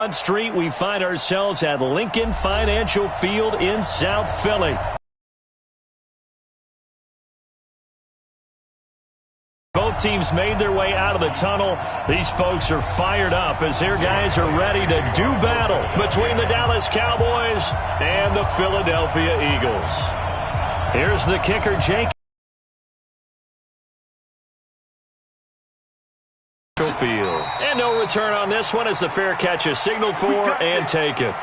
On Street, we find ourselves at Lincoln Financial Field in South Philly. Both teams made their way out of the tunnel. These folks are fired up as their guys are ready to do battle between the Dallas Cowboys and the Philadelphia Eagles. Here's the kicker, Jake. Field. And no return on this one as the fair catch is signaled for and taken.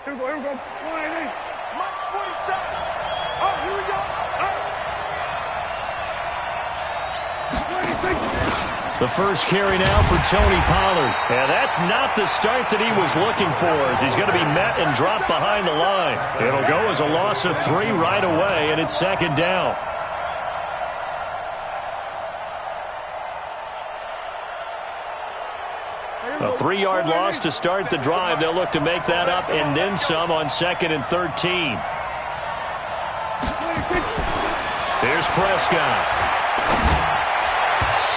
Here we go, 180. March 47. Oh, here we go. The first carry now for Tony Pollard. And that's not the start that he was looking for, as he's going to be met and dropped behind the line. It'll go as a loss of 3 right away, and it's second down. A 3-yard loss to start the drive. They'll look to make that up and then some on 2nd and 13. Here's Prescott.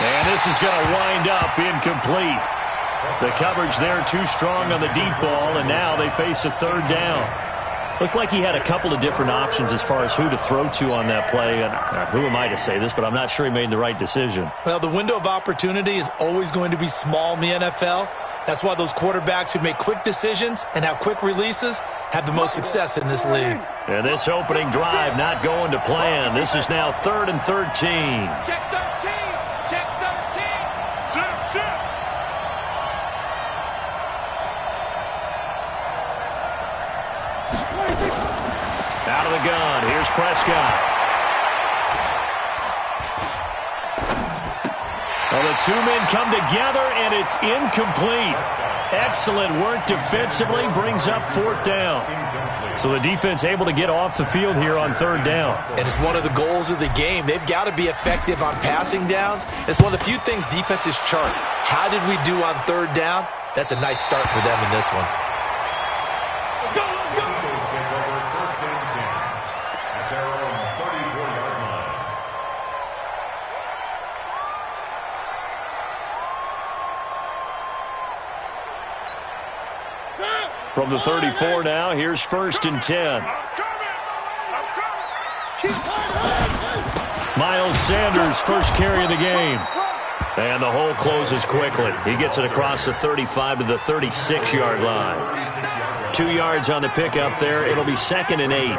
And this is going to wind up incomplete. The coverage there too strong on the deep ball, and now they face a 3rd down. Looked like he had a couple of different options as far as who to throw to on that play. And who am I to say this, but I'm not sure he made the right decision. Well, the window of opportunity is always going to be small in the NFL. That's why those quarterbacks who make quick decisions and have quick releases have the most success in this league. And this opening drive not going to plan. This is now 3rd and 13. Check 13. Check 13. Shift. Out of the gun. Here's Prescott. Well, the 2 men come together, and it's incomplete. Excellent work defensively, brings up 4th down. So the defense able to get off the field here on 3rd down. And it's one of the goals of the game. They've got to be effective on passing downs. It's one of the few things defenses chart. How did we do on 3rd down? That's a nice start for them in this one. From the 34 now, here's 1st and 10. Miles Sanders, first carry of the game. And the hole closes quickly. He gets it across the 35 to the 36-yard line. 2 yards on the pickup there. It'll be 2nd and 8.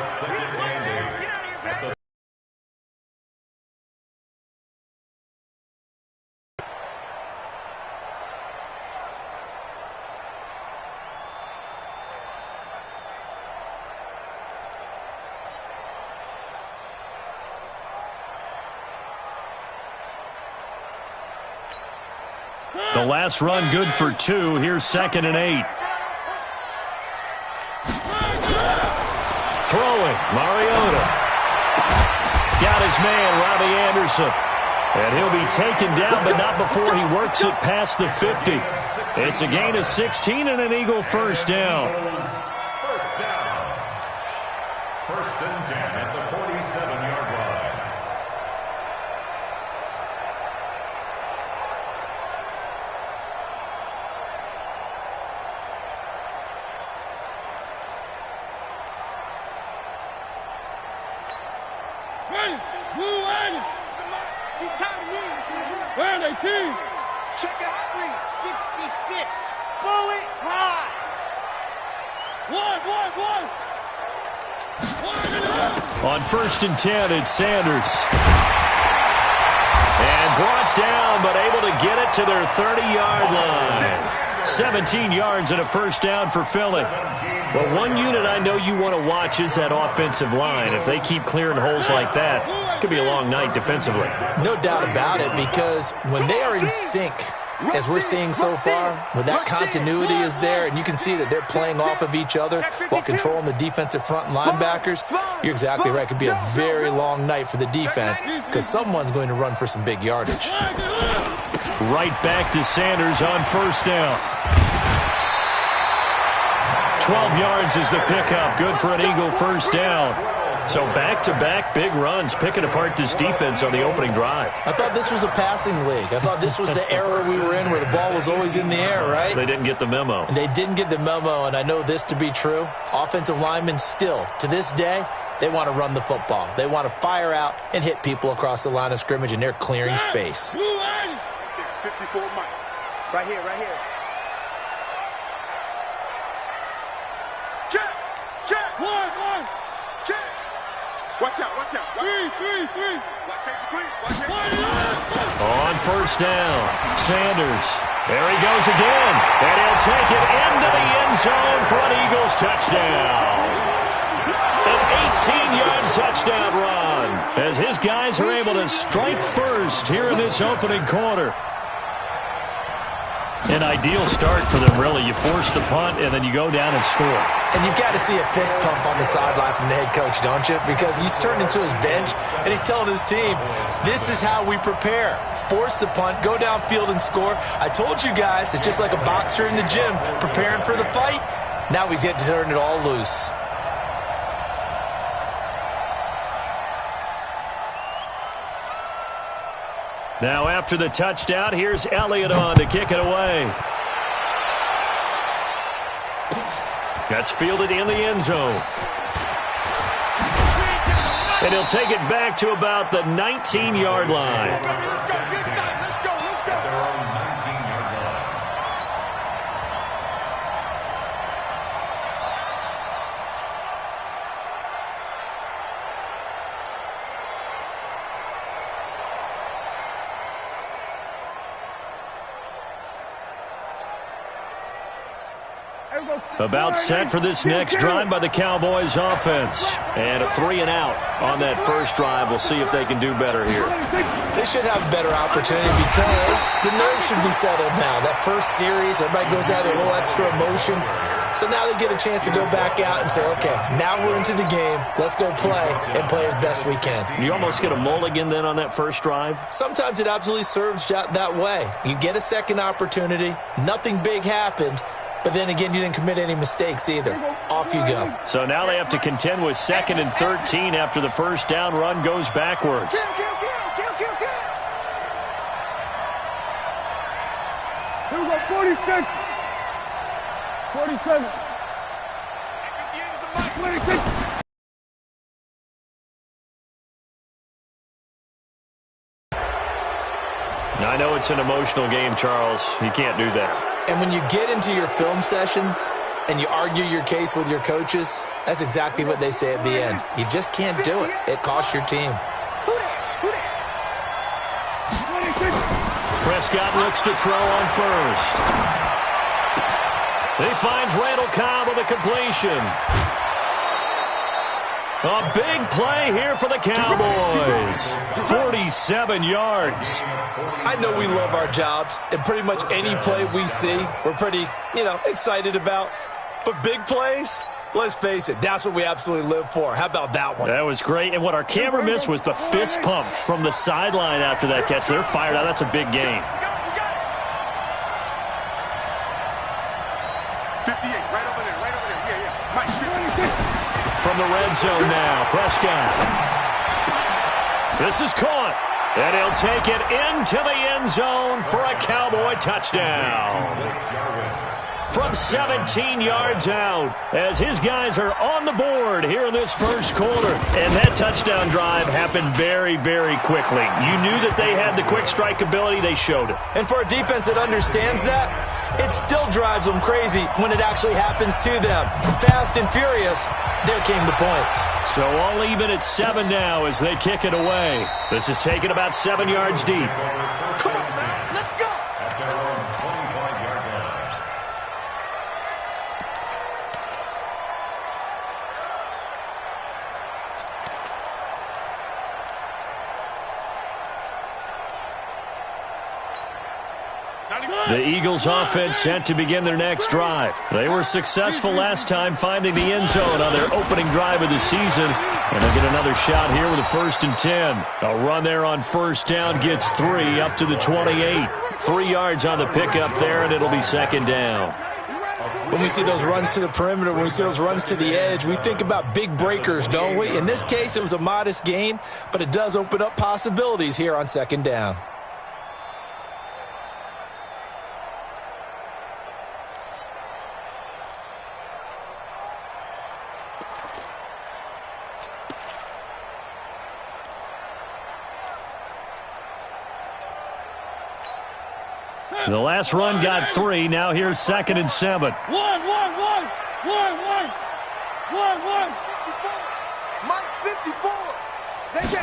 The last run good for 2. Here's 2nd and 8. Throwing, Mariota. Got his man, Robbie Anderson. And he'll be taken down, but not before he works it past the 50. It's a gain of 16 and an Eagle first down. First down. 1st and 10 at the 47-yard line. Where are they, team? Check it out, 66. Bullet high. One. On 1st and 10, it's Sanders. And brought down, but able to get it to their 30-yard line. 17 yards and a first down for Philly. Well, one unit I know you want to watch is that offensive line. If they keep clearing holes like that, it could be a long night defensively. No doubt about it, because when they are in sync, as we're seeing so far, when that continuity is there and you can see that they're playing off of each other while controlling the defensive front and linebackers, you're exactly right. It could be a very long night for the defense because someone's going to run for some big yardage. Right back to Sanders on first down. 12 yards is the pickup. Good for an Eagle first down. So back-to-back big runs, picking apart this defense on the opening drive. I thought this was a passing league. I thought this was the era we were in where the ball was always in the air, right? They didn't get the memo. And they didn't get the memo, and I know this to be true. Offensive linemen still, to this day, they want to run the football. They want to fire out and hit people across the line of scrimmage, and they're clearing space. 54 Mike. Right here, right here. Check! Check! One! Check! Watch out, watch out. Three. Watch safety three. Watch safety three. On first down, Sanders. There he goes again. And he'll take it into the end zone for an Eagles touchdown. An 18-yard touchdown run as his guys are able to strike first here in this opening quarter. An ideal start for them, really. You force the punt, and then you go down and score. And you've got to see a fist pump on the sideline from the head coach, don't you? Because he's turned into his bench, and he's telling his team, this is how we prepare. Force the punt, go downfield and score. I told you guys, it's just like a boxer in the gym preparing for the fight. Now we get to turn it all loose. Now after the touchdown, here's Elliott on to kick it away. That's fielded in the end zone. And he'll take it back to about the 19-yard line. Let's go. About set for this next drive by the Cowboys offense. And a 3-and-out on that first drive. We'll see if they can do better here. They should have a better opportunity because the nerves should be settled now. That first series, everybody goes out with a little extra emotion. So now they get a chance to go back out and say, okay, now we're into the game. Let's go play and play as best we can. You almost get a mulligan then on that first drive? Sometimes it absolutely serves that way. You get a second opportunity. Nothing big happened. But then again, you didn't commit any mistakes either. Off you go. So now they have to contend with 2nd and 13 after the first down run goes backwards. Kill. Here we go, 46. 47. 26. Now, I know it's an emotional game, Charles. You can't do that. And when you get into your film sessions and you argue your case with your coaches, that's exactly what they say at the end. You just can't do it. It costs your team. Prescott looks to throw on first. He finds Randall Cobb with a completion. A big play here for the Cowboys. 47 yards. I know we love our jobs, and pretty much any play we see, we're pretty, excited about. But big plays, let's face it, that's what we absolutely live for. How about that one? That was great. And what our camera missed was the fist pump from the sideline after that catch. They're fired out. That's a big gain. 58, right over there. Yeah. Mike, 56. From the red zone now, Prescott. This is caught. And he'll take it into the end zone for a Cowboy touchdown. From 17 yards out, as his guys are on the board here in this first quarter. And that touchdown drive happened very, very quickly. You knew that they had the quick strike ability. They showed it. And for a defense that understands that, it still drives them crazy when it actually happens to them. Fast and furious, there came the points. So all even at 7 now as they kick it away. This is taken about 7 yards deep. Come on, man. Let's go. At their own 25-yard line. The Eagles offense set to begin their next drive. They were successful last time finding the end zone on their opening drive of the season. And they'll get another shot here with a 1st and 10. A run there on 1st down gets 3 up to the 28. 3 yards on the pickup there, and it'll be 2nd down. When we see those runs to the perimeter, when we see those runs to the edge, we think about big breakers, don't we? In this case, it was a modest gain, but it does open up possibilities here on 2nd down. The last run got 3. Now here's 2nd and 7. One. Mike 54. They get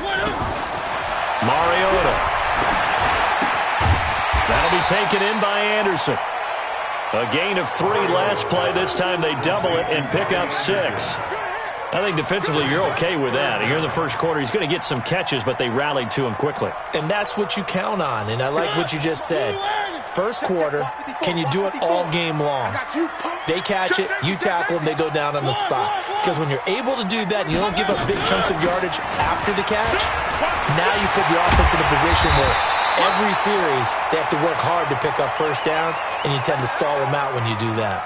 Mariota. That'll be taken in by Anderson. A gain of 3 last play. This time they double it and pick up 6. I think defensively you're okay with that. Here in the first quarter, he's going to get some catches, but they rallied to him quickly. And that's what you count on, and I like what you just said. First quarter, can you do it all game long? They catch it, you tackle them, they go down on the spot. Because when you're able to do that and you don't give up big chunks of yardage after the catch, now you put the offense in a position where every series they have to work hard to pick up 1st downs, and you tend to stall them out when you do that.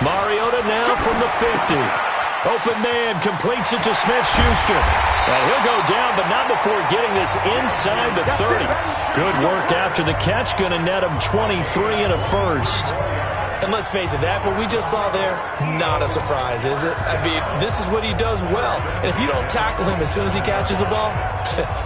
Mariota now from the 50. Open man completes it to Smith-Schuster. And he'll go down, but not before getting this inside the 30. Good work after the catch. Going to net him 23 and a 1st. And let's face it, that what we just saw there, not a surprise, is it? I mean, this is what he does well. And if you don't tackle him as soon as he catches the ball,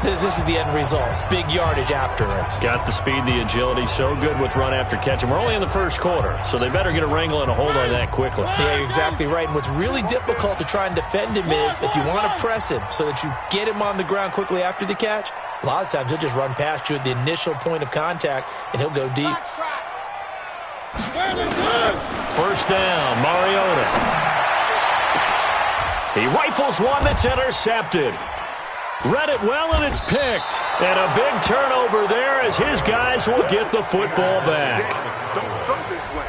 this is the end result. Big yardage after it. Got the speed, the agility, so good with run after catch. And we're only in the first quarter, so they better get a wrangle and a hold on that quickly. Yeah, you're exactly right. And what's really difficult to try and defend him is if you want to press him so that you get him on the ground quickly after the catch, a lot of times he'll just run past you at the initial point of contact, and he'll go deep. 1st down, Mariota. He rifles one that's intercepted. Read it well, and it's picked. And a big turnover there as his guys will get the football back.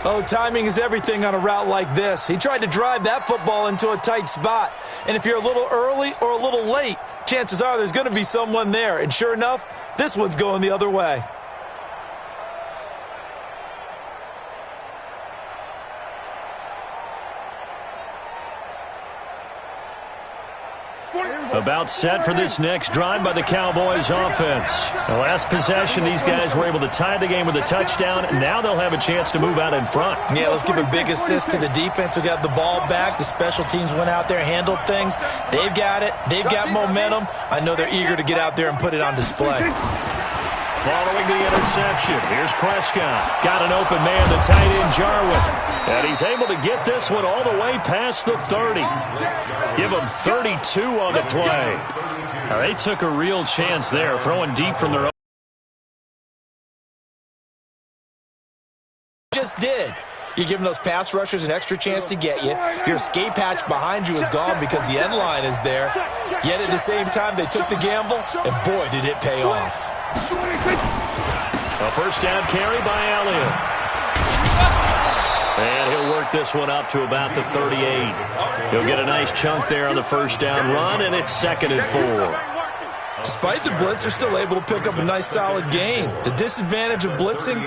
Oh, timing is everything on a route like this. He tried to drive that football into a tight spot. And if you're a little early or a little late, chances are there's going to be someone there. And sure enough, this one's going the other way. About set for this next drive by the Cowboys offense. The last possession, these guys were able to tie the game with a touchdown. Now they'll have a chance to move out in front. Yeah, let's give a big assist to the defense who got the ball back. The special teams went out there, handled things. They've got it. They've got momentum. I know they're eager to get out there and put it on display. Following the interception, here's Prescott. Got an open man, the tight end Jarwin. And he's able to get this one all the way past the 30. Give him 32 on the play. Now, they took a real chance there, throwing deep from their own. Just did. You're giving those pass rushers an extra chance to get you. Your escape hatch behind you is gone because the end line is there. Yet at the same time, they took the gamble, and boy, did it pay off. A 1st down carry by Elliott. And he'll work this one up to about the 38. He'll get a nice chunk there on the 1st down run, and it's 2nd and 4. Despite the blitz, they're still able to pick up a nice solid gain. The disadvantage of blitzing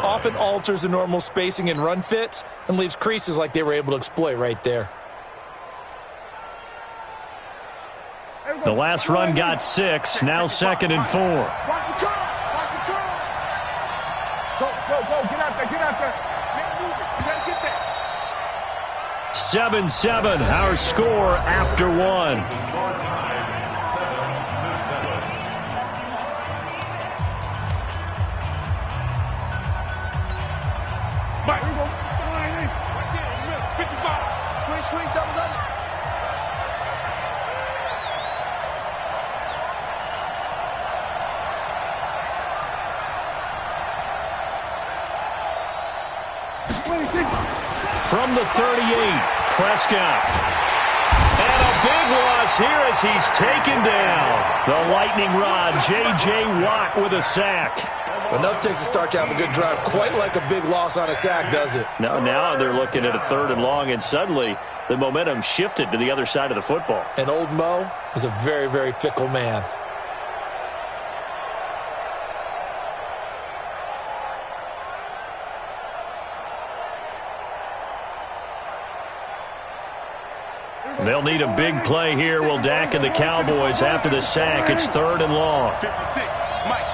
often alters the normal spacing and run fits and leaves creases like they were able to exploit right there. The last run got 6, now 2nd and 4. Watch the curl. Watch the curl. Go. Get out there. Get out there. Make movement. You got to get there. 7-7, our score after 1. From the 38, Prescott. And a big loss here as he's taken down. The lightning rod, J.J. Watt with a sack. Enough takes to start to have a good drive. Quite like a big loss on a sack, does it? Now they're looking at a 3rd and long, and suddenly the momentum shifted to the other side of the football. And old Mo is a very, very fickle man. They'll need a big play here. Will Dak and the Cowboys after the sack. It's 3rd and long. 56. Mike,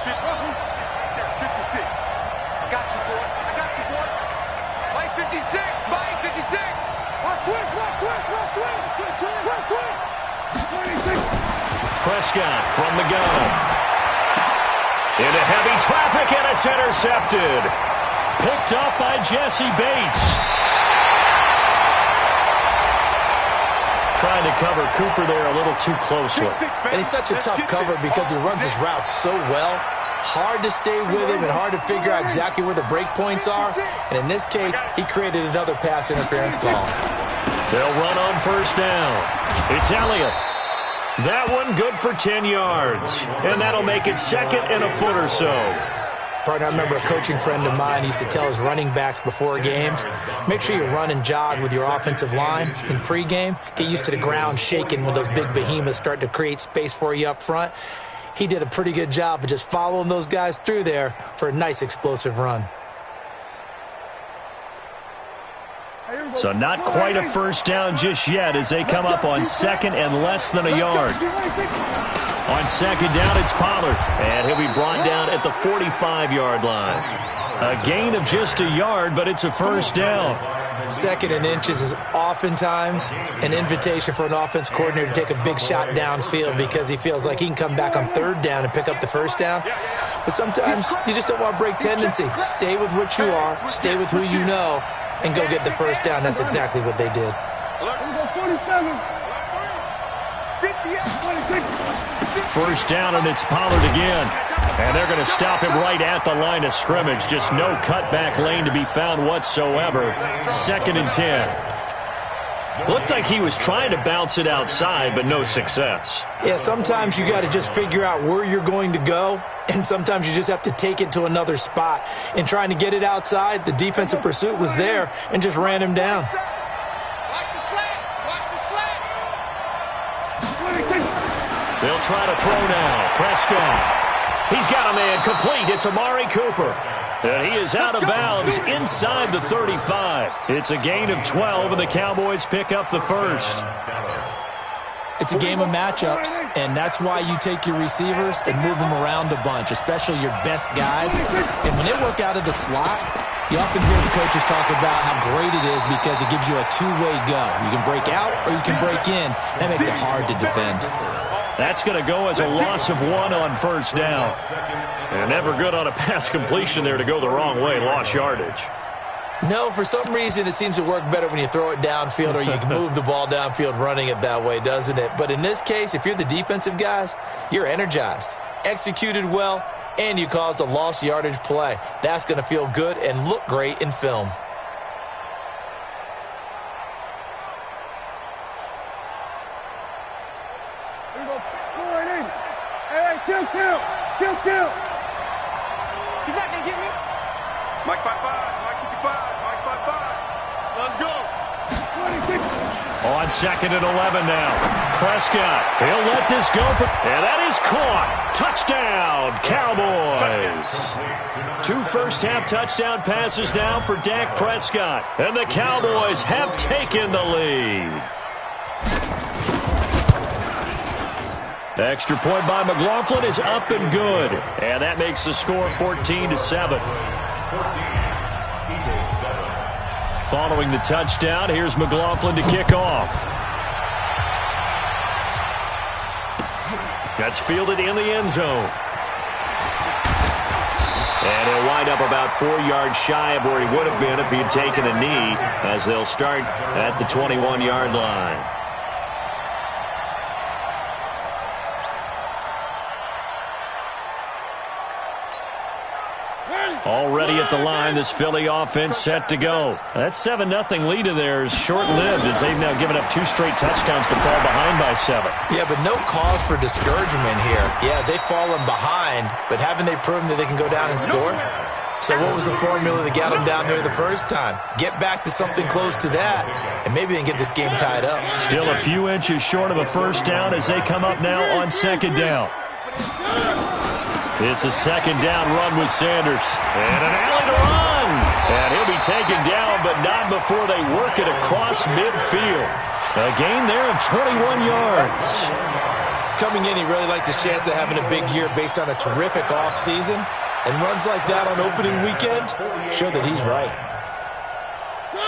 56. I got you, boy. I got you, boy. Mike, 56. Mike, 56. Watch twist. Prescott from the gun. Into heavy traffic, and it's intercepted. Picked up by Jesse Bates. Trying to cover Cooper there a little too closely. And he's such a tough cover because he runs his routes so well. Hard to stay with him and hard to figure out exactly where the break points are. And in this case, he created another pass interference call. They'll run on 1st down. It's Elliott. That one good for 10 yards. And that'll make it 2nd and a foot or so. Partner, I remember a coaching friend of mine used to tell his running backs before games, make sure you run and jog with your offensive line in pregame. Get used to the ground shaking when those big behemoths start to create space for you up front. He did a pretty good job of just following those guys through there for a nice explosive run. So not quite a 1st down just yet as they come up on 2nd and less than a yard. On 2nd down, it's Pollard, and he'll be brought down at the 45-yard line. A gain of just a yard, but it's a 1st down. 2nd and inches is oftentimes an invitation for an offense coordinator to take a big shot downfield because he feels like he can come back on 3rd down and pick up the 1st down. But sometimes you just don't want to break tendency. Stay with what you are, stay with who you know, and go get the 1st down. That's exactly what they did. 1st down, and it's Pollard again. And they're going to stop him right at the line of scrimmage. Just no cutback lane to be found whatsoever. 2nd and 10. Looked like he was trying to bounce it outside, but no success. Yeah, sometimes you got to just figure out where you're going to go, and sometimes you just have to take it to another spot. In trying to get it outside, the defensive pursuit was there and just ran him down. They'll try to throw now. Prescott. He's got a man complete. It's Amari Cooper. And he is out of bounds inside the 35. It's a gain of 12, and the Cowboys pick up the 1st. It's a game of matchups, and that's why you take your receivers and move them around a bunch, especially your best guys. And when they work out of the slot, you often hear the coaches talk about how great it is because it gives you a two-way go. You can break out or you can break in. That makes it hard to defend. That's going to go as a loss of 1 on 1st down. And never good on a pass completion there to go the wrong way. Lost yardage. No, for some reason it seems to work better when you throw it downfield or you can move the ball downfield running it that way, doesn't it? But in this case, if you're the defensive guys, you're energized, executed well, and you caused a lost yardage play. That's going to feel good and look great in film. Kill. He's not going to get me. Mike 5-5, Mike 55, Mike 5-5. Let's go. 26. On 2nd and 11 now. Prescott. He'll let this go. And that is caught. Touchdown, Cowboys. 2 first-half touchdown passes now for Dak Prescott. And the Cowboys have taken the lead. Extra point by McLaughlin is up and good. And that makes the score 14-7. Following the touchdown, here's McLaughlin to kick off. That's fielded in the end zone. And he'll wind up about 4 yards shy of where he would have been if he had taken a knee, as they'll start at the 21-yard line. Already at the line, this Philly offense set to go. That 7-0 lead of theirs short-lived as they've now given up 2 straight touchdowns to fall behind by 7. Yeah, but no cause for discouragement here. Yeah, they've fallen behind, but haven't they proven that they can go down and score? So what was the formula that got them down here the first time? Get back to something close to that, and maybe they can get this game tied up. Still a few inches short of a first down as they come up now on 2nd down. It's a 2nd down run with Sanders. And an alley to run. And he'll be taken down, but not before they work it across midfield. A gain there of 21 yards. Coming in, he really liked his chance of having a big year based on a terrific offseason. And runs like that on opening weekend show that he's right.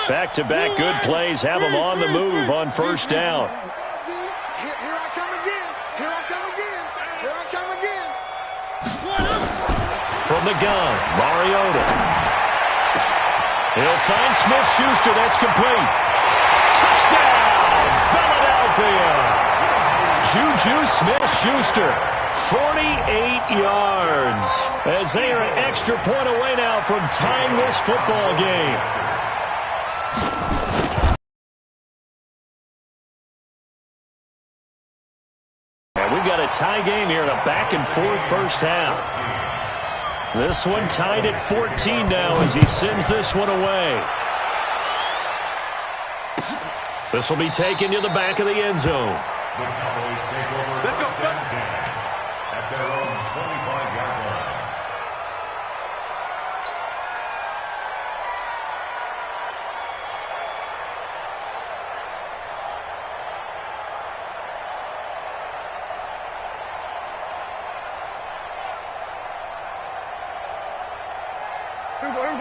Back-to-back good plays have him on the move on 1st down. Here I come again. Here I come again. Here I come again. From the gun, Mariota. He'll find Smith-Schuster. That's complete. Touchdown, Philadelphia. Juju Smith-Schuster, 48 yards. As they are an extra point away now from tying this football game. And we've got a tie game here in a back-and-forth first half. This one tied at 14 now as he sends this one away. This will be taken to the back of the end zone. The Cowboys take over Let's go. 2nd down at their own 25-yard line.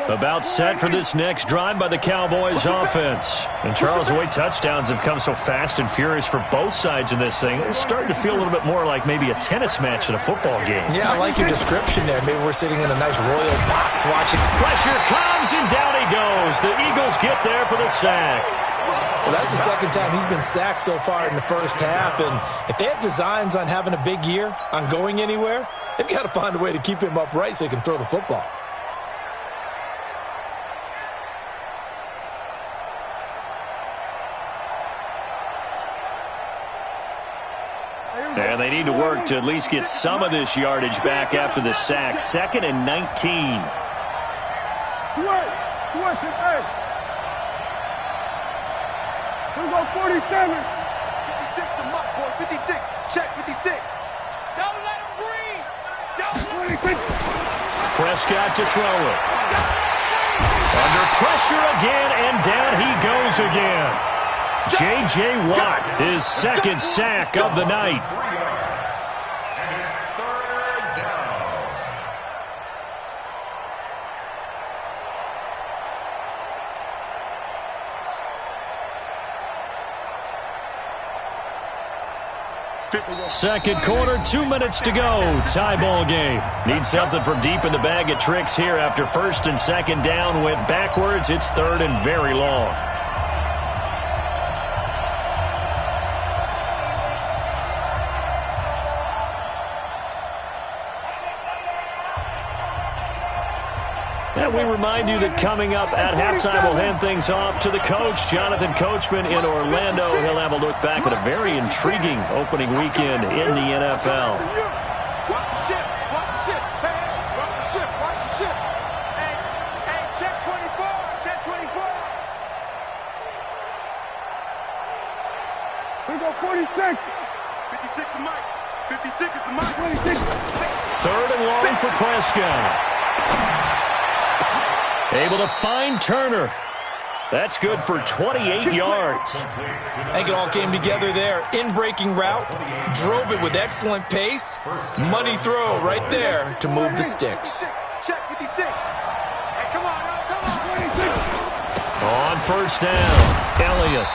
About set for this next drive by the Cowboys offense. And Charles, the way touchdowns have come so fast and furious for both sides in this thing, it's starting to feel a little bit more like maybe a tennis match than a football game. Yeah, I like your description there. Maybe we're sitting in a nice royal box watching. Pressure comes and down he goes. The Eagles get there for the sack. Well, that's the 2nd time he's been sacked so far in the first half. And if they have designs on having a big year, on going anywhere, they've got to find a way to keep him upright so he can throw the football. And they need to work to at least get some of this yardage back after the sack. 2nd and 19. Switch it, hey. We go 47. 56 to Muck, boy. 56. Check 56. Don't let him breathe. Don't let him. Prescott to throw it. Under pressure again, and down he goes again. J.J. Watt, his 2nd sack of the night. 3 yards. And it's 3rd down. Second quarter, 2 minutes to go. Tie ball game. Need something from deep in the bag of tricks here after 1st and 2nd down went backwards. It's 3rd and very long. And we remind you that coming up at halftime, we'll hand things off to the coach, Jonathan Coachman in Orlando. He'll have a look back at a very intriguing opening weekend in the NFL. Watch the ship. Watch the ship. Hey, watch the ship. Watch the ship. Hey, check 24. Check 24. We go 46. 56 to Mike. 56 is the Mike. 26. 3rd and long for Prescott. Able to find Turner. That's good for 28 yards. I think it all came together there. In-breaking route, drove it with excellent pace. Money throw right there to move the sticks. Check 56. Hey, come on, now, come on. On 1st down, Elliott.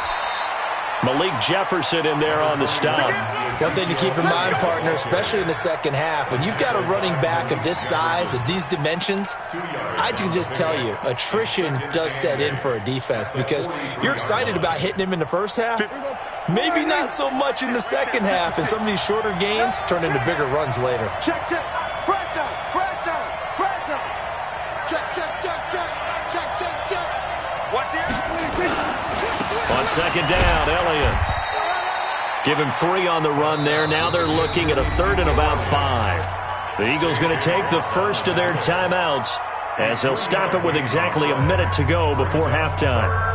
Malik Jefferson in there on the stop. One thing to keep in mind, partner, especially in the second half, when you've got a running back of this size, of these dimensions, I can just tell you, attrition does set in for a defense because you're excited about hitting him in the first half. Maybe not so much in the second half, and some of these shorter gains turn into bigger runs later. Check. Press down. second down, Elliott. Give him 3 on the run there. Now they're looking at a 3rd and about 5. The Eagles going to take the first of their timeouts as they'll stop it with exactly a minute to go before halftime.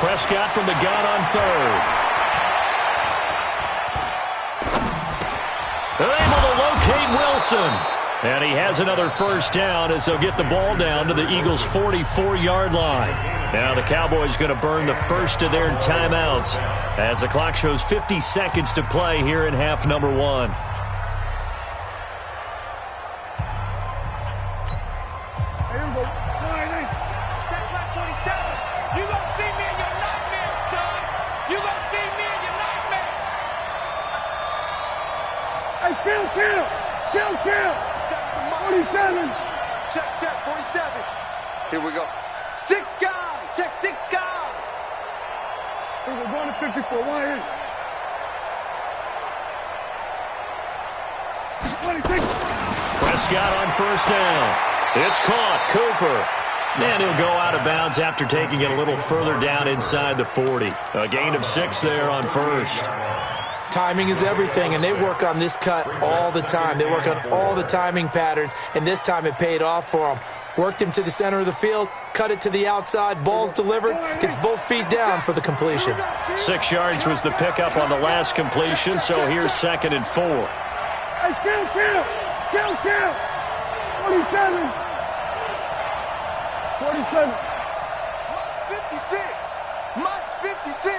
Prescott from the gun on 3rd. They're able to locate Wilson. And he has another first down as they'll get the ball down to the Eagles' 44-yard line. Now the Cowboys going to burn the first of their timeouts as the clock shows 50 seconds to play here in half number 1. Chill. 47. Check, 47. Here we go. 6 guys. Check 6 guys. We're going to 54. 26. Prescott on first down. It's caught. Cooper. And he'll go out of bounds after taking it a little further down inside the 40. A gain of 6 there on first. Timing is everything, and they work on this cut all the time. They work on all the timing patterns, and this time it paid off for them. Worked him to the center of the field, cut it to the outside, ball's delivered, gets both feet down for the completion. 6 yards was the pickup on the last completion, so here's 2nd and 4. Hey, chill. 47. 47. 56. Mike's 56.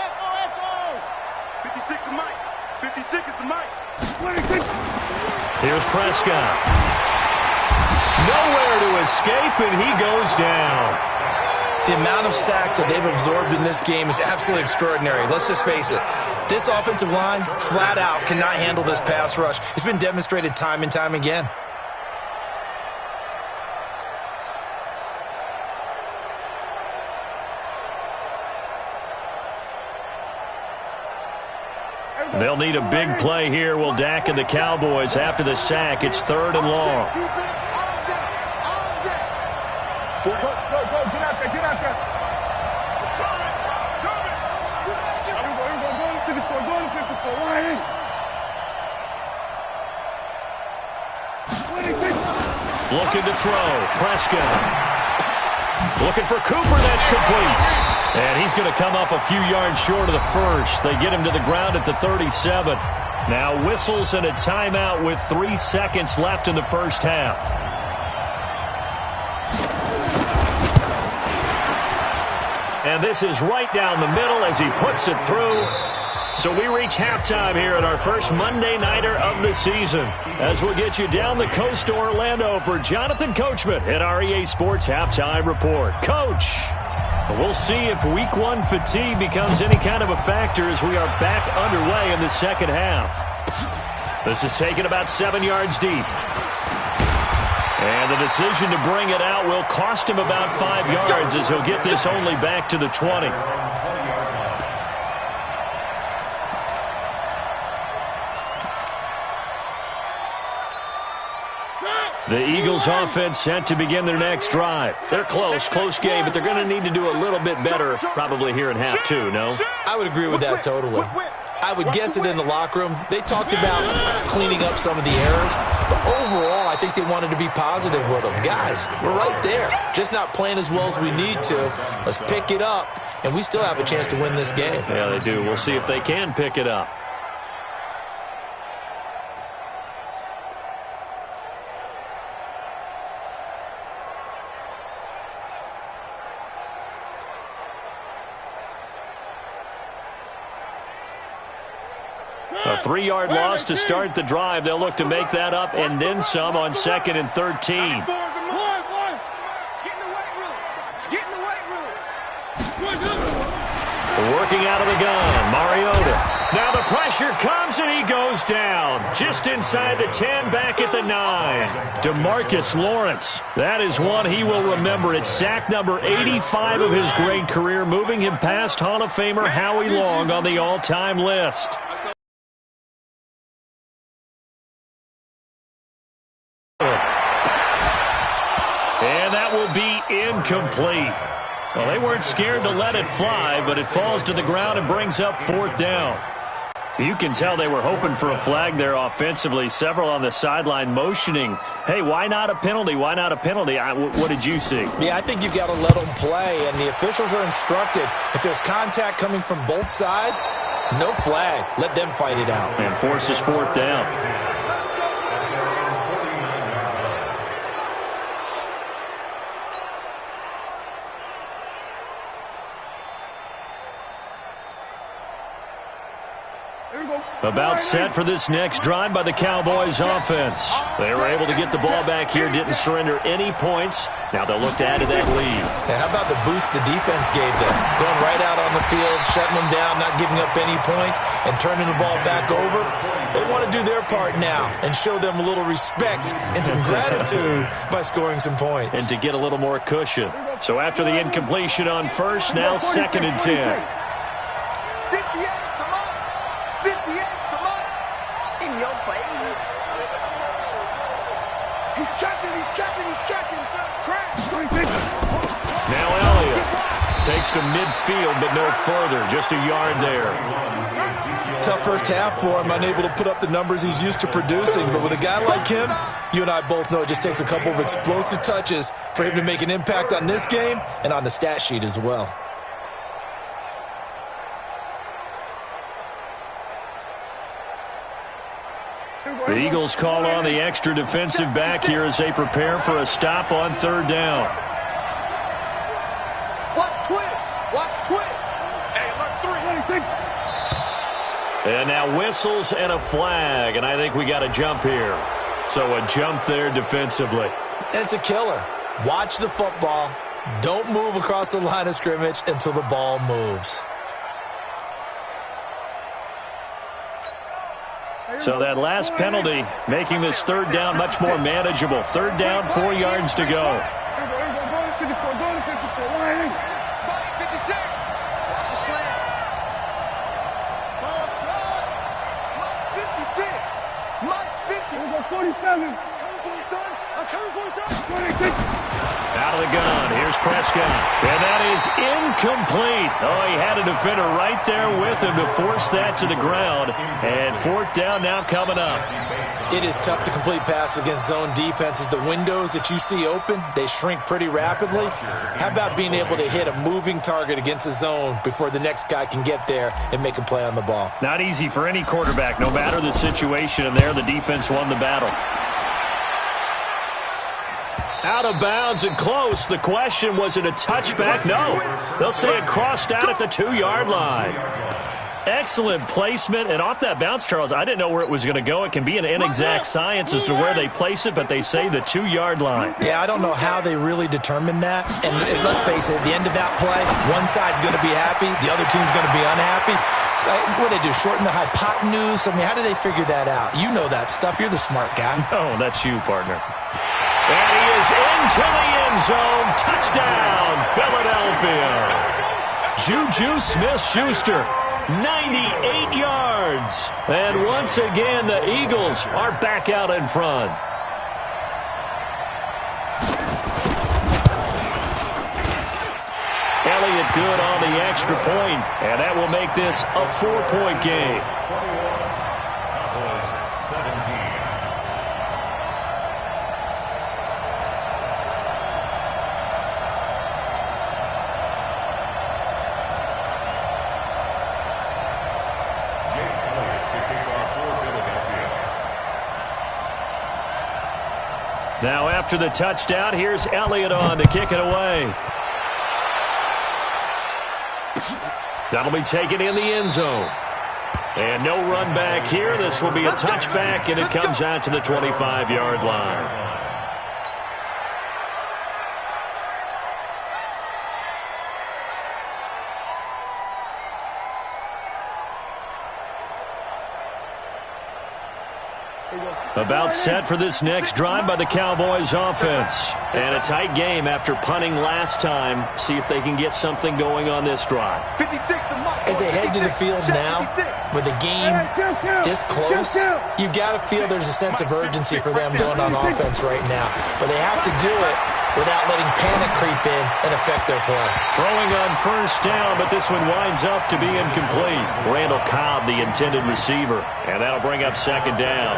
Echo. 56 is Mike. 56 is the Mike. 26. Here's Prescott. Nowhere to escape, and he goes down. The amount of sacks that they've absorbed in this game is absolutely extraordinary. Let's just face it. This offensive line, flat out, cannot handle this pass rush. It's been demonstrated time and time again. They'll need a big play here, will Dak and the Cowboys. After the sack, it's 3rd and long. Go, get out there. Go to 54. Looking to throw. Prescott. Looking for Cooper. That's complete. And he's going to come up a few yards short of the first. They get him to the ground at the 37. Now whistles and a timeout with 3 seconds left in the first half. And this is right down the middle as he puts it through. So we reach halftime here at our first Monday Nighter of the season, as we'll get you down the coast to Orlando for Jonathan Coachman at our EA Sports Halftime Report. Coach, we'll see if Week 1 fatigue becomes any kind of a factor as we are back underway in the second half. This is taken about 7 yards deep. And the decision to bring it out will cost him about 5 yards as he'll get this only back to the 20. The Eagles offense set to begin their next drive. They're close game, but they're going to need to do a little bit better probably here in half 2, no? I would agree with that totally. I would guess it in the locker room. They talked about cleaning up some of the errors, but overall, I think they wanted to be positive with them. Guys, we're right there, just not playing as well as we need to. Let's pick it up, and we still have a chance to win this game. Yeah, they do. We'll see if they can pick it up. A 3-yard loss to start the drive. They'll look to make that up and then some on 2nd and 13. Get in the weight room. Working out of the gun, Mariota. Now the pressure comes and he goes down. Just inside the 10, back at the 9. DeMarcus Lawrence. That is one he will remember. It's sack number 85 of his great career, moving him past Hall of Famer Howie Long on the all-time list. And that will be incomplete. Well, they weren't scared to let it fly, but it falls to the ground and brings up 4th down. You can tell they were hoping for a flag there offensively. Several on the sideline motioning, hey, why not a penalty? Why not a penalty? What did you see? Yeah, I think you've got to let them play, and the officials are instructed. If there's contact coming from both sides, no flag. Let them fight it out. And forces 4th down. About set for this next drive by the Cowboys offense. They were able to get the ball back here, didn't surrender any points. Now they'll look to add to that lead. Yeah, how about the boost the defense gave them? Going right out on the field, shutting them down, not giving up any points, and turning the ball back over. They want to do their part now and show them a little respect and some gratitude by scoring some points. And to get a little more cushion. So after the incompletion on first, now 2nd and 10. He's checking. Now Elliott takes to midfield, but no further. Just a yard there. Tough first half for him, unable to put up the numbers he's used to producing. But with a guy like him, you and I both know it just takes a couple of explosive touches for him to make an impact on this game and on the stat sheet as well. The Eagles call on the extra defensive back here as they prepare for a stop on 3rd down. Watch twist. Hey, look, 3. And now whistles and a flag, and I think we got a jump here. So a jump there defensively. And it's a killer. Watch the football. Don't move across the line of scrimmage until the ball moves. So that last penalty making this 3rd down much more manageable. 3rd down, 4 yards to go. 47. I'm coming for you, son. Out of the gun. Here's Prescott. And that is incomplete. Oh, he had a defender right there with him to force that to the ground. And 4th down now coming up. It is tough to complete passes against zone defenses. The windows that you see open, they shrink pretty rapidly. How about being able to hit a moving target against a zone before the next guy can get there and make a play on the ball? Not easy for any quarterback, no matter the situation. And there, the defense won the battle. Out of bounds and close. The question, was it a touchback? No. They'll say it crossed out at the 2-yard line. Excellent placement. And off that bounce, Charles, I didn't know where it was going to go. It can be an inexact science as to where they place it, but they say the 2-yard line. Yeah, I don't know how they really determined that. And let's face it, at the end of that play, one side's going to be happy, the other team's going to be unhappy. So what do they do, shorten the hypotenuse? I mean, how do they figure that out? You know that stuff. You're the smart guy. Oh, that's you, partner. And he is into the end zone. Touchdown, Philadelphia. Juju Smith-Schuster, 98 yards. And once again, the Eagles are back out in front. Elliott good on the extra point, and that will make this a 4-point game. Now after the touchdown, here's Elliott on to kick it away. That'll be taken in the end zone. And no run back here. This will be a touchback, and it comes out to the 25-yard line. About set for this next drive by the Cowboys offense. And a tight game after punting last time. See if they can get something going on this drive. As they head to the field now, with the game this close, you've got to feel there's a sense of urgency for them going on offense right now. But they have to do it without letting panic creep in and affect their play. Throwing on first down, but this one winds up to be incomplete. Randall Cobb, the intended receiver. And that'll bring up second down.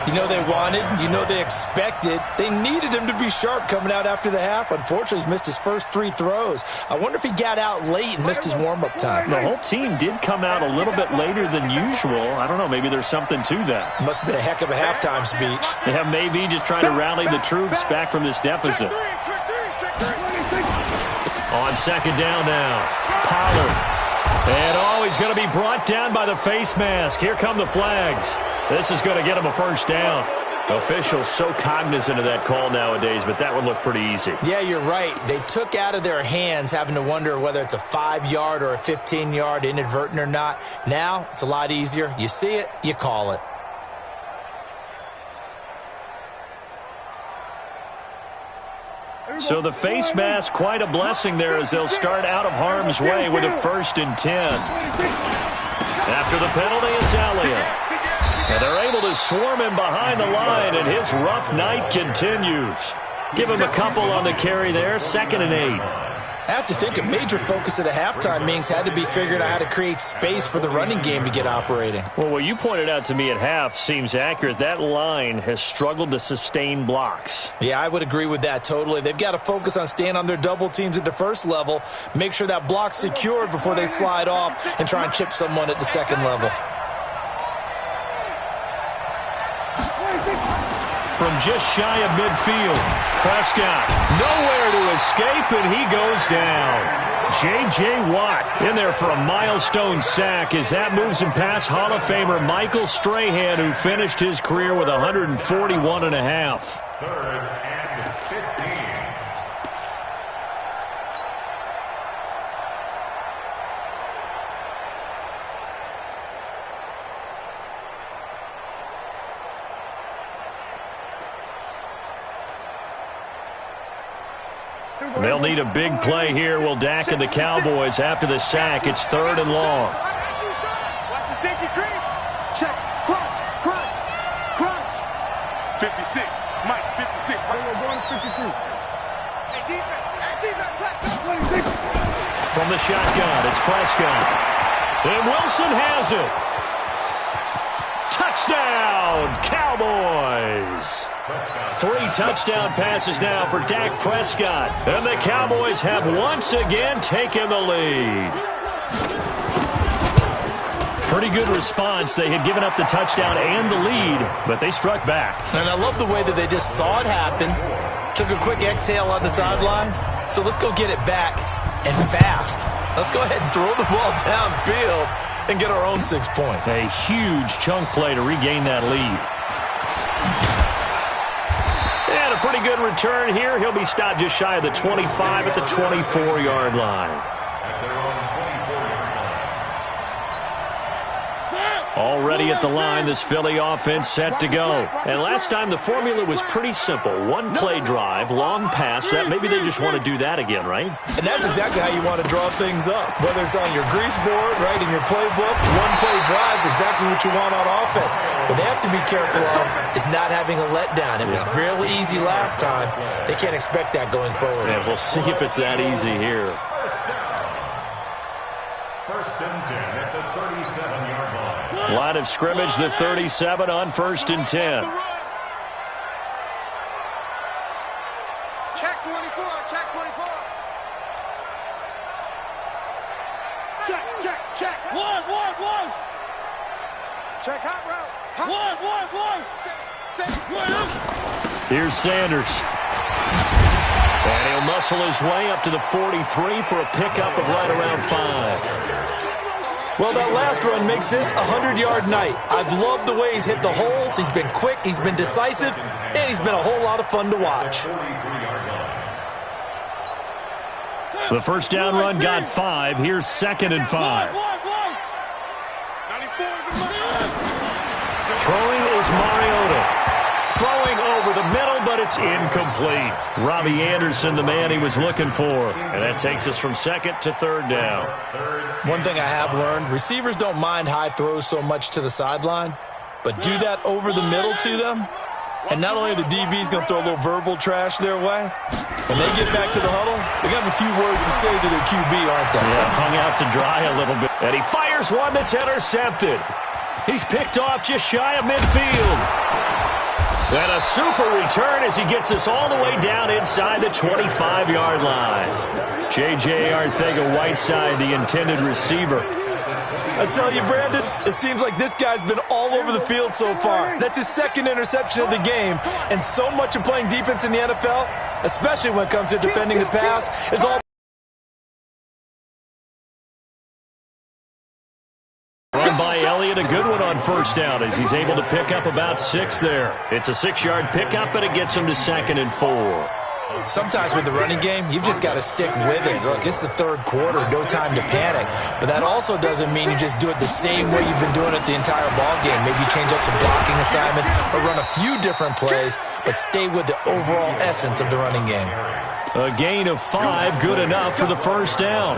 You know they wanted, you know they expected. They needed him to be sharp coming out after the half. Unfortunately, he's missed his first 3 throws. I wonder if he got out late and missed his warm-up time. The whole team did come out a little bit later than usual. I don't know, maybe there's something to that. Must have been a heck of a halftime speech. Yeah, maybe just trying to rally the troops back from this deficit. On second down now, Pollard. And he's going to be brought down by the face mask. Here come the flags. This is going to get him a first down. Officials so cognizant of that call nowadays, but that would look pretty easy. Yeah, you're right. They took out of their hands having to wonder whether it's a 5-yard or a 15-yard, inadvertent or not. Now, it's a lot easier. You see it, you call it. So the face mask, quite a blessing there as they'll start out of harm's way with a 1st and 10. After the penalty, it's Elliott. And they're able to swarm him behind the line, and his rough night continues. Give him a couple on the carry there, 2nd and 8. I have to think a major focus of the halftime meetings had to be figuring out how to create space for the running game to get operating. Well, what you pointed out to me at half seems accurate. That line has struggled to sustain blocks. Yeah, I would agree with that totally. They've got to focus on staying on their double teams at the first level, make sure that block's secured before they slide off and try and chip someone at the second level. From just shy of midfield, Prescott nowhere to escape, and he goes down. J.J. Watt in there for a milestone sack as that moves him past Hall of Famer Michael Strahan, who finished his career with 141 and a half. 3rd and 15. They'll need a big play here. Will Dak and the Cowboys after the sack. It's 3rd and long. Watch the safety creep. Check. Crunch. Crunch. Crunch. 56. Mike, 56. We're going to 52. Hey, defense. Hey, defense. From the shotgun, it's Prescott. And Wilson has it. Touchdown, Cowboys. 3 touchdown passes now for Dak Prescott. And the Cowboys have once again taken the lead. Pretty good response. They had given up the touchdown and the lead, but they struck back. And I love the way that they just saw it happen, took a quick exhale on the sidelines. So let's go get it back and fast. Let's go ahead and throw the ball downfield and get our own 6 points. A huge chunk play to regain that lead. And a pretty good return here. He'll be stopped just shy of the 25 at the 24-yard line. Already at the line, this Philly offense set to go. And last time the formula was pretty simple. 1 play drive, long pass. That maybe they just want to do that again, right? And that's exactly how you want to draw things up. Whether it's on your grease board, right, in your playbook, 1 play drive is exactly what you want on offense. What they have to be careful of is not having a letdown. It was real easy last time. They can't expect that going forward. Yeah, we'll see if it's that easy here. 1st and 10 at the 37-yard line. Line of scrimmage, the 37 on 1st and 10. Check 24. Check 24. Check. One. Check hot route. One. Here's Sanders. And he'll muscle his way up to the 43 for a pickup of right around 5. Well, that last run makes this a 100-yard night. I've loved the way he's hit the holes. He's been quick, he's been decisive, and he's been a whole lot of fun to watch. The first down run got 5. Here's 2nd and 5. Throwing is Mariota. Throwing over the middle, but it's incomplete. Robbie Anderson, the man he was looking for. And that takes us from second to third down. One thing I have learned, receivers don't mind high throws so much to the sideline, but do that over the middle to them, and not only are the DBs going to throw a little verbal trash their way, when they get back to the huddle, they're going to have a few words to say to their QB, aren't they? Yeah, hung out to dry a little bit. And he fires one that's intercepted. He's picked off just shy of midfield. And a super return as he gets us all the way down inside the 25-yard line. J.J. Arcega-Whiteside, the intended receiver. I tell you, Brandon, it seems like this guy's been all over the field so far. That's his second interception of the game. And so much of playing defense in the NFL, especially when it comes to defending the pass, is all... Run by Elliott, a good one on first down as he's able to pick up about 6 there. It's a 6-yard pickup, but it gets him to 2nd and 4. Sometimes with the running game, you've just got to stick with it. Look, it's the third quarter, no time to panic. But that also doesn't mean you just do it the same way you've been doing it the entire ball game. Maybe you change up some blocking assignments or run a few different plays, but stay with the overall essence of the running game. A gain of 5, good enough for the first down.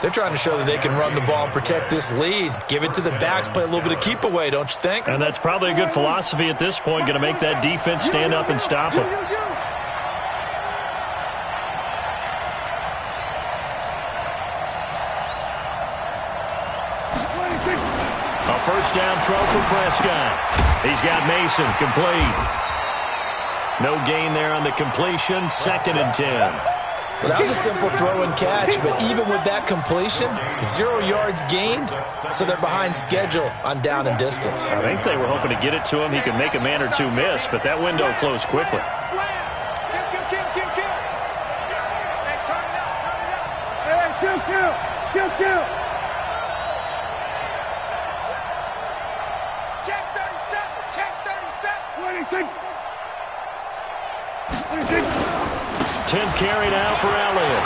They're trying to show that they can run the ball and protect this lead. Give it to the backs, play a little bit of keep away, don't you think? And that's probably a good philosophy at this point, going to make that defense stand up and stop them. A first down throw for Prescott. He's got Mason complete. No gain there on the completion, 2nd and 10. Well, that was a simple throw and catch, but even with that completion, 0 yards gained, so they're behind schedule on down and distance. I think they were hoping to get it to him. He could make a man or two miss, but that window closed quickly. Kill. Check 37. 10th carry now for Elliott.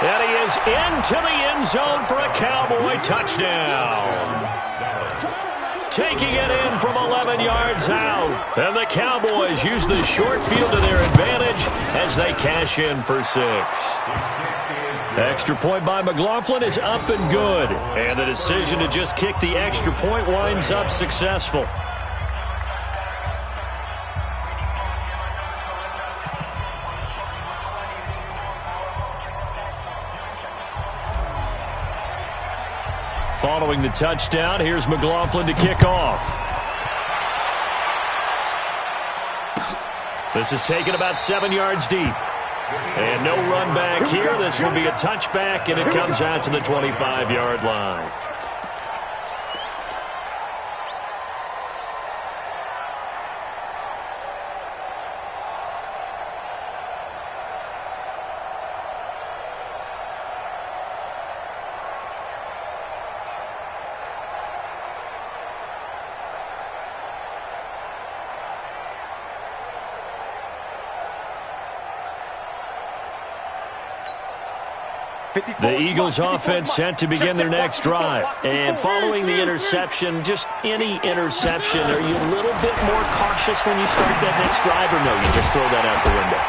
And he is into the end zone for a Cowboy touchdown. Taking it in from 11 yards out. And the Cowboys use the short field to their advantage as they cash in for 6. Extra point by McLaughlin is up and good. And the decision to just kick the extra point winds up successful. Following the touchdown, here's McLaughlin to kick off. This is taken about 7 yards deep. And no run back here. This will be a touchback, and it comes out to the 25-yard line. The Eagles offense set to begin their next drive. And following the interception, just any interception, are you a little bit more cautious when you start that next drive, or no, you just throw that out the window?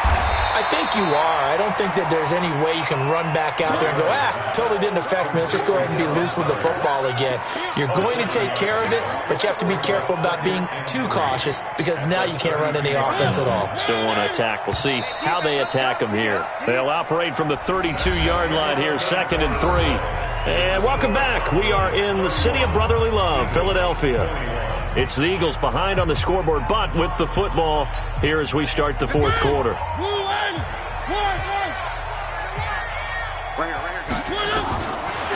I think you are. I don't think that there's any way you can run back out there and go, totally didn't affect me. Let's just go ahead and be loose with the football again. You're going to take care of it, but you have to be careful about being too cautious because now you can't run any offense at all. Still want to attack. We'll see how they attack them here. They'll operate from the 32-yard line here, 2nd and 3. And welcome back. We are in the city of brotherly love, Philadelphia. It's the Eagles behind on the scoreboard, but with the football here as we start the fourth quarter.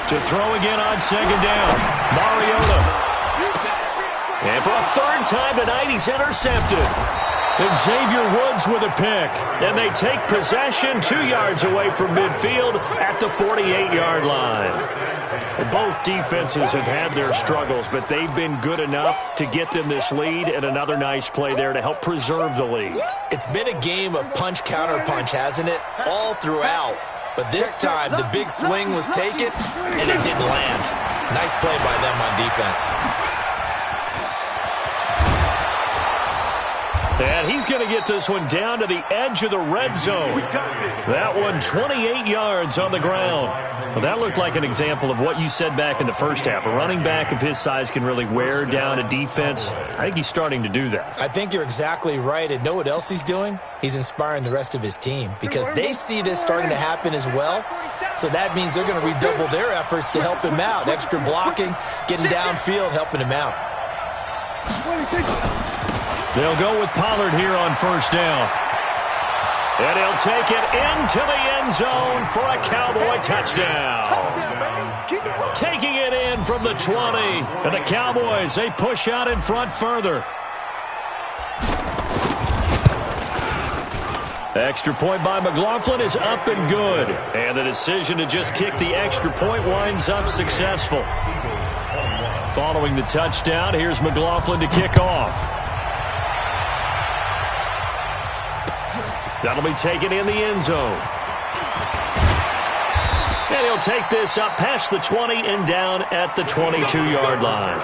To throw again on 2nd down, Mariota. And for a 3rd time tonight, he's intercepted. And Xavier Woods with a pick. And they take possession 2 yards away from midfield at the 48-yard line. Both defenses have had their struggles, but they've been good enough to get them this lead, and another nice play there to help preserve the lead. It's been a game of punch-counter-punch, hasn't it? All throughout. But this time, the big swing was taken, and it didn't land. Nice play by them on defense. And he's going to get this one down to the edge of the red zone. That one 28 yards on the ground. Well, that looked like an example of what you said back in the first half. A running back of his size can really wear down a defense. I think he's starting to do that. I think you're exactly right. And know what else he's doing? He's inspiring the rest of his team because they see this starting to happen as well. So that means they're going to redouble their efforts to help him out. Extra blocking, getting downfield, helping him out. They'll go with Pollard here on first down. And he'll take it into the end zone for a Cowboy touchdown. Taking it in from the 20. And the Cowboys, they push out in front further. Extra point by McLaughlin is up and good. And the decision to just kick the extra point winds up successful. Following the touchdown, here's McLaughlin to kick off. That'll be taken in the end zone. And he'll take this up past the 20 and down at the 22-yard line.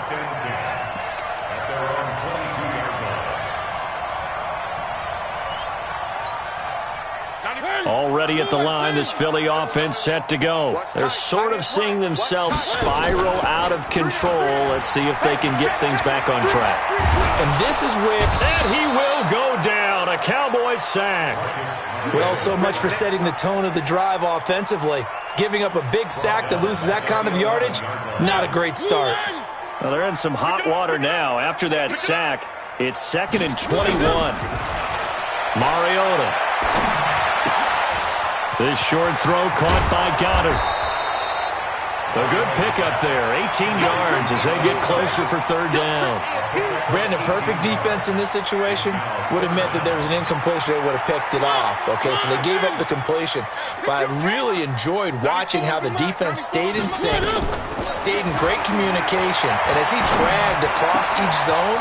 Already at the line, this Philly offense set to go. They're sort of seeing themselves spiral out of control. Let's see if they can get things back on track. And this is where... And he will go down. A Cowboys sack. Well, so much for setting the tone of the drive offensively. Giving up a big sack that loses that kind of yardage, not a great start. Well, they're in some hot water now. After that sack, it's 2nd and 21. Mariota. This short throw caught by Goddard. A good pickup there, 18 yards as they get closer for third down. Brandon, perfect defense in this situation would have meant that there was an incompletion. They would have picked it off. Okay, so they gave up the completion. But I really enjoyed watching how the defense stayed in sync, stayed in great communication. And as he dragged across each zone,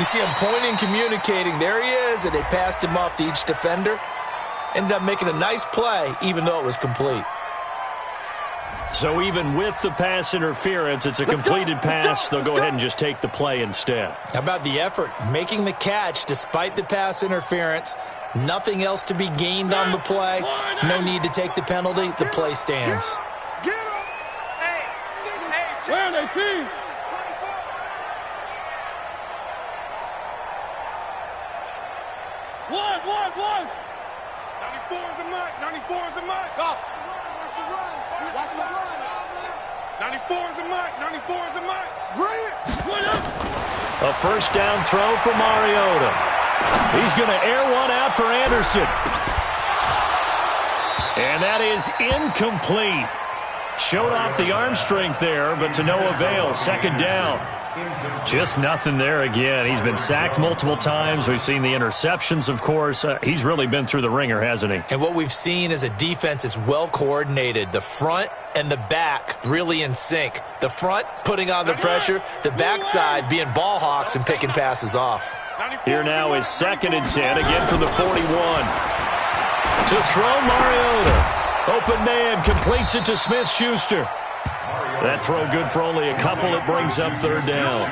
you see him pointing, communicating. There he is, and they passed him off to each defender. Ended up making a nice play, even though it was complete. So even with the pass interference, it's a completed pass. They'll go ahead and just take the play instead. How about the effort? Making the catch despite the pass interference. Nothing else to be gained on the play. No need to take the penalty. The play stands. Get him! Hey, where are they, team? One. 94 is the mark. 94 is the mark. Go. Watch the run. 94 is the mark. 94 is the mark. Bring it. A first down throw for Mariota. He's going to air one out for Anderson. And that is incomplete. Showed off the arm strength there, but to no avail. Second down. Just nothing there again. He's been sacked multiple times. We've seen the interceptions, of course. He's really been through the ringer, hasn't he? And what we've seen is a defense that's well coordinated. The front and the back really in sync. The front putting on the pressure, the backside being ball hawks and picking passes off. Here now is 2nd and 10, again from the 41. To throw Mariota. Open man, completes it to Smith-Schuster. That throw good for only a couple. It brings up third down.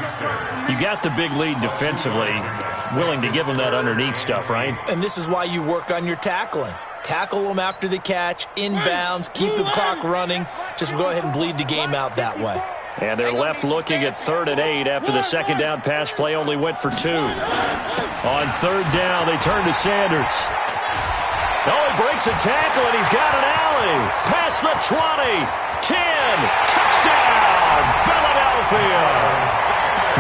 You got the big lead defensively. Willing to give them that underneath stuff, right? And this is why you work on your tackling. Tackle them after the catch, inbounds, keep the clock running. Just go ahead and bleed the game out that way. And they're left looking at 3rd and 8 after the second down pass play only went for 2. On third down, they turn to Sanders. Oh, he breaks a tackle, and he's got an alley. Past the 20. 10, touchdown, Philadelphia.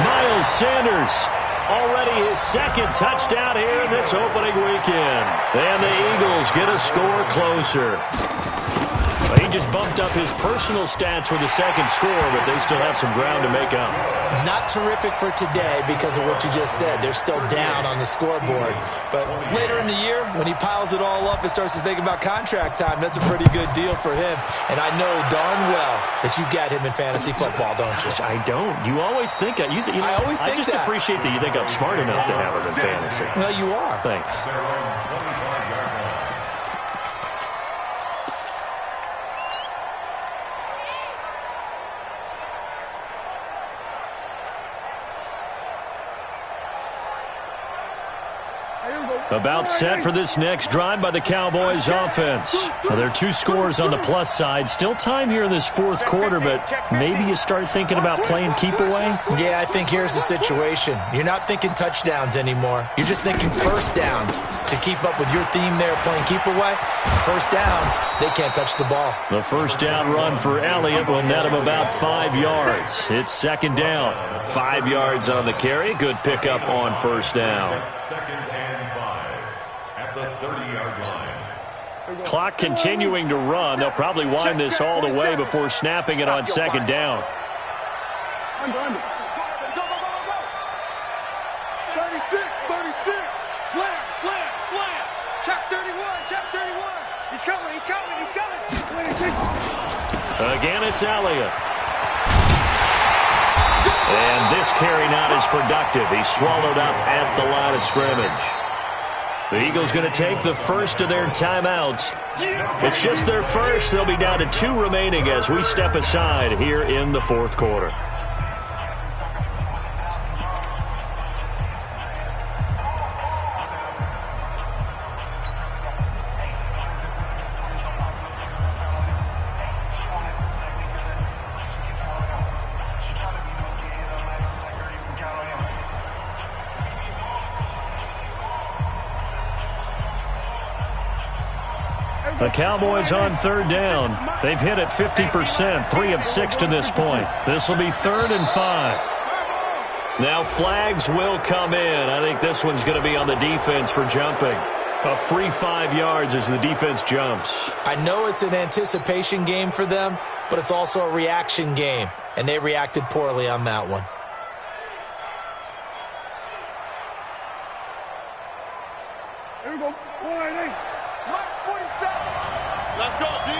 Miles Sanders, already his 2nd touchdown here in this opening weekend. And the Eagles get a score closer. Well, he just bumped up his personal stats with the 2nd score, but they still have some ground to make up. Not terrific for today because of what you just said. They're still down on the scoreboard. But later in the year, when he piles it all up and starts to think about contract time, that's a pretty good deal for him. And I know darn well that you've got him in fantasy football, don't you? I don't. You always think I just appreciate that you think I'm smart enough to have him in fantasy. Well, you are. Thanks. About set for this next drive by the Cowboys offense. Now, there are 2 scores on the plus side. Still time here in this fourth quarter, but maybe you start thinking about playing keep away? Yeah, I think here's the situation. You're not thinking touchdowns anymore. You're just thinking first downs. To keep up with your theme there playing keep away, first downs, they can't touch the ball. The first down run for Elliott will net him about 5 yards. It's second down. 5 yards on the carry. Good pickup on first down. Second and 5 at the 30-yard line. Clock continuing to run. They'll probably wind this all the way before snapping it on second down. Under. 36. Slam. Check 31. He's coming. Again, it's Elliott. And this carry not as productive. He's swallowed up at the line of scrimmage. The Eagles going to take the first of their timeouts. It's just their first. They'll be down to 2 remaining as we step aside here in the fourth quarter. The Cowboys on third down. They've hit it 50%, 3 of 6 to this point. This will be 3rd and 5. Now flags will come in. I think this one's going to be on the defense for jumping. A free 5 yards as the defense jumps. I know it's an anticipation game for them, but it's also a reaction game, and they reacted poorly on that one. Here we go. 488. Watch 47. Let's go, D.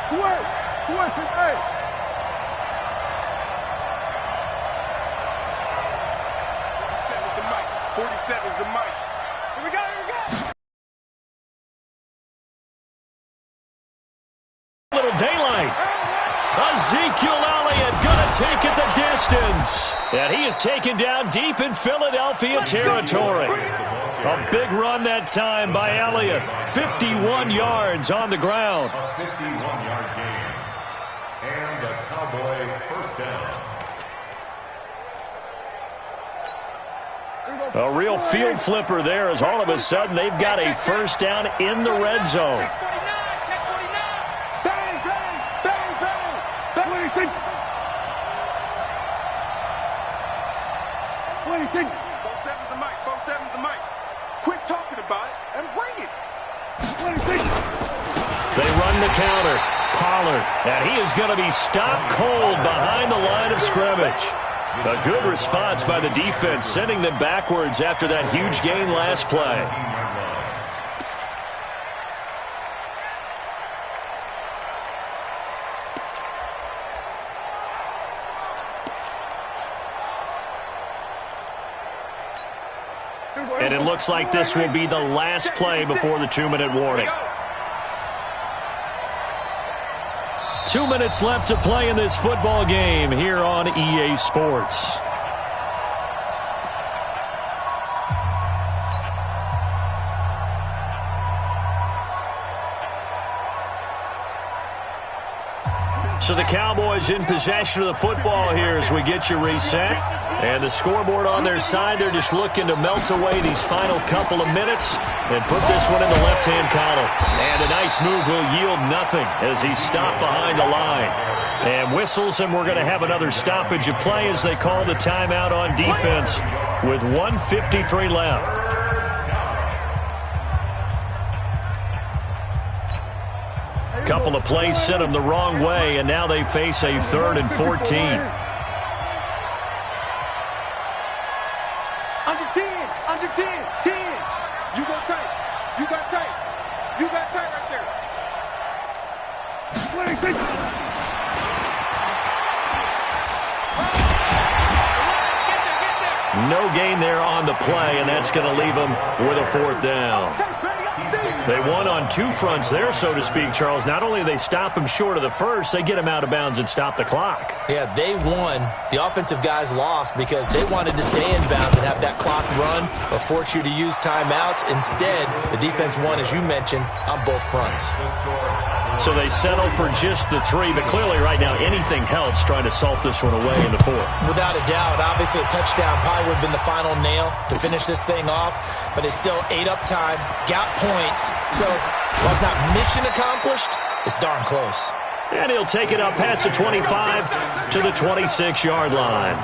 Switch to A. 47's the mic. 47's the mic. Here we go. Little daylight. Ezekiel Elliott going to take it the distance. And he is taken down deep in Philadelphia territory. A big run that time by Elliott. 51 yards on the ground. A 51-yard gain. And a Cowboy first down. A real field flipper there as all of a sudden they've got a first down in the red zone. Check 49. Bang. 26. 47's the mic. Quit talking about it and bring it. 26. They run the counter. Pollard. And he is going to be stopped cold behind the line of scrimmage. A good response by the defense, sending them backwards after that huge gain last play. And it looks like this will be the last play before the 2-minute warning. 2 minutes left to play in this football game here on EA Sports. So the Cowboys in possession of the football here as we get you reset. And the scoreboard on their side, they're just looking to melt away these final couple of minutes and put this one in the left-hand column. And a nice move will yield nothing as he's stopped behind the line. And whistles, and we're going to have another stoppage of play as they call the timeout on defense with 1:53 left. Couple of plays sent them the wrong way, and now they face a 3rd and 14. Under 10. You got tight right there. 26. No gain there on the play, and that's going to leave them with a 4th down. They won on two fronts there, so to speak, Charles. Not only do they stop him short of the first, they get him out of bounds and stop the clock. Yeah, they won. The offensive guys lost because they wanted to stay in bounds and have that clock run or force you to use timeouts. Instead, the defense won, as you mentioned, on both fronts. So they settle for just the 3, but clearly right now anything helps trying to salt this one away in the 4th. Without a doubt, obviously a touchdown probably would have been the final nail to finish this thing off, but they still ate up time, got points. So while it's not mission accomplished, it's darn close. And he'll take it up past the 25 to the 26-yard line.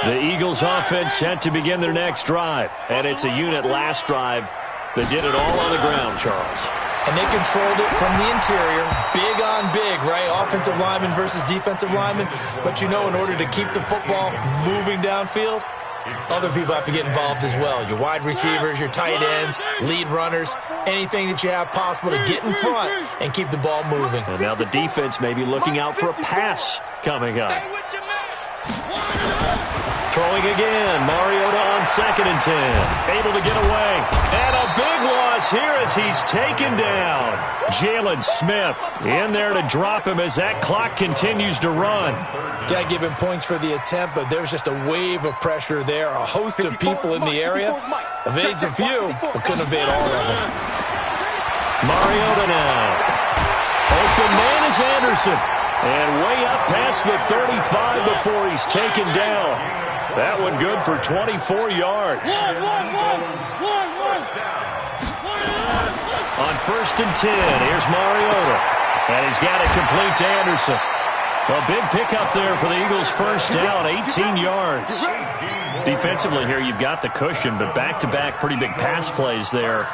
The Eagles offense set to begin their next drive. And it's a unit last drive that did it all on the ground, Charles. And they controlled it from the interior. Big on big, right? Offensive lineman versus defensive lineman. But you know, in order to keep the football moving downfield, other people have to get involved as well. Your wide receivers, your tight ends, lead runners, anything that you have possible to get in front and keep the ball moving. And now the defense may be looking out for a pass coming up. Throwing again, Mariota on 2nd and 10. Able to get away. And a big loss here as he's taken down. Jalen Smith in there to drop him as that clock continues to run. Got to give him points for the attempt, but there's just a wave of pressure there. A host of people in the area. Evades a few, but couldn't evade all of them. Mariota now. Open man is Anderson. And way up past the 35 before he's taken down. That one good for 24 yards. On 1st and 10, here's Mariota. And he's got it complete to Anderson. A big pickup there for the Eagles' first down, 18 yards. Defensively here, you've got the cushion, but back-to-back pretty big pass plays there.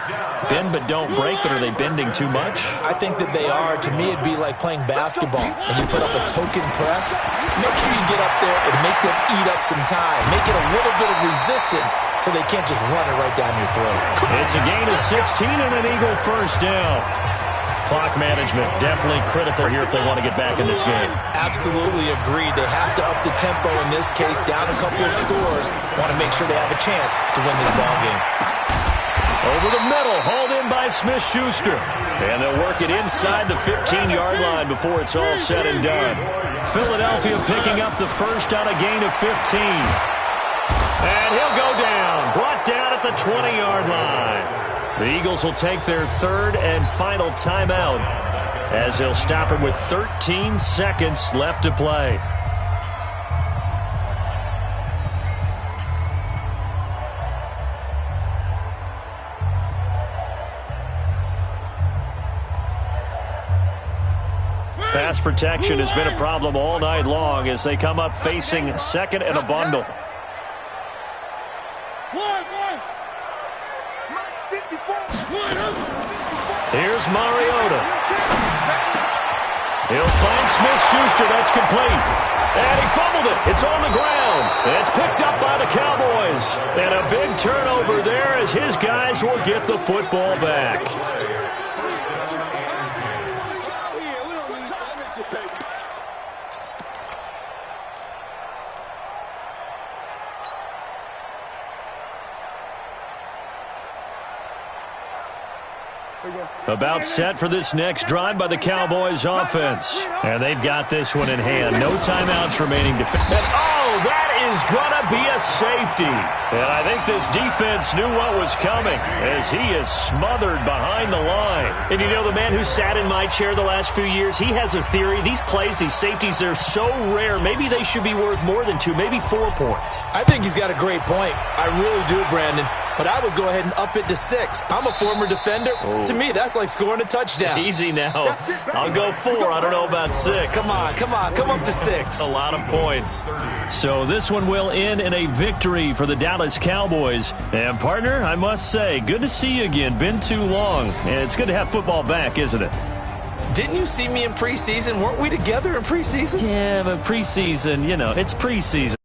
Bend but don't break, but are they bending too much? I think that they are. To me, it'd be like playing basketball. And you put up a token press. Make sure you get up there and make them eat up some time. Make it a little bit of resistance so they can't just run it right down your throat. It's a gain of 16 and an Eagle first down. Clock management definitely critical here if they want to get back in this game. Absolutely agreed. They have to up the tempo in this case, down a couple of scores. Want to make sure they have a chance to win this ball game. Over the middle, hauled in by Smith-Schuster. And they'll work it inside the 15-yard line before it's all said and done. Philadelphia picking up the first on a gain of 15. And he'll go down, brought down at the 20-yard line. The Eagles will take their 3rd and final timeout as they'll stop it with 13 seconds left to play. Pass protection has been a problem all night long as they come up facing 2nd and a bundle. Here's Mariota. He'll find Smith-Schuster. That's complete. And he fumbled it. It's on the ground. And it's picked up by the Cowboys. And a big turnover there as his guys will get the football back. About set for this next drive by the Cowboys offense. And they've got this one in hand. No timeouts remaining to finish. Oh, that is going to be a safety. And I think this defense knew what was coming as he is smothered behind the line. And you know, the man who sat in my chair the last few years, he has a theory. These plays, these safeties, they're so rare. Maybe they should be worth more than 2, maybe 4 points. I think he's got a great point. I really do, Brandon. But I would go ahead and up it to 6. I'm a former defender. Oh. To me, that's like scoring a touchdown. Easy now. I'll go 4. I don't know about 6. Come on. Come up to 6. A lot of points. So this one will end in a victory for the Dallas Cowboys. And, partner, I must say, good to see you again. Been too long. And it's good to have football back, isn't it? Didn't you see me in preseason? Weren't we together in preseason? Yeah, but preseason, you know, it's preseason.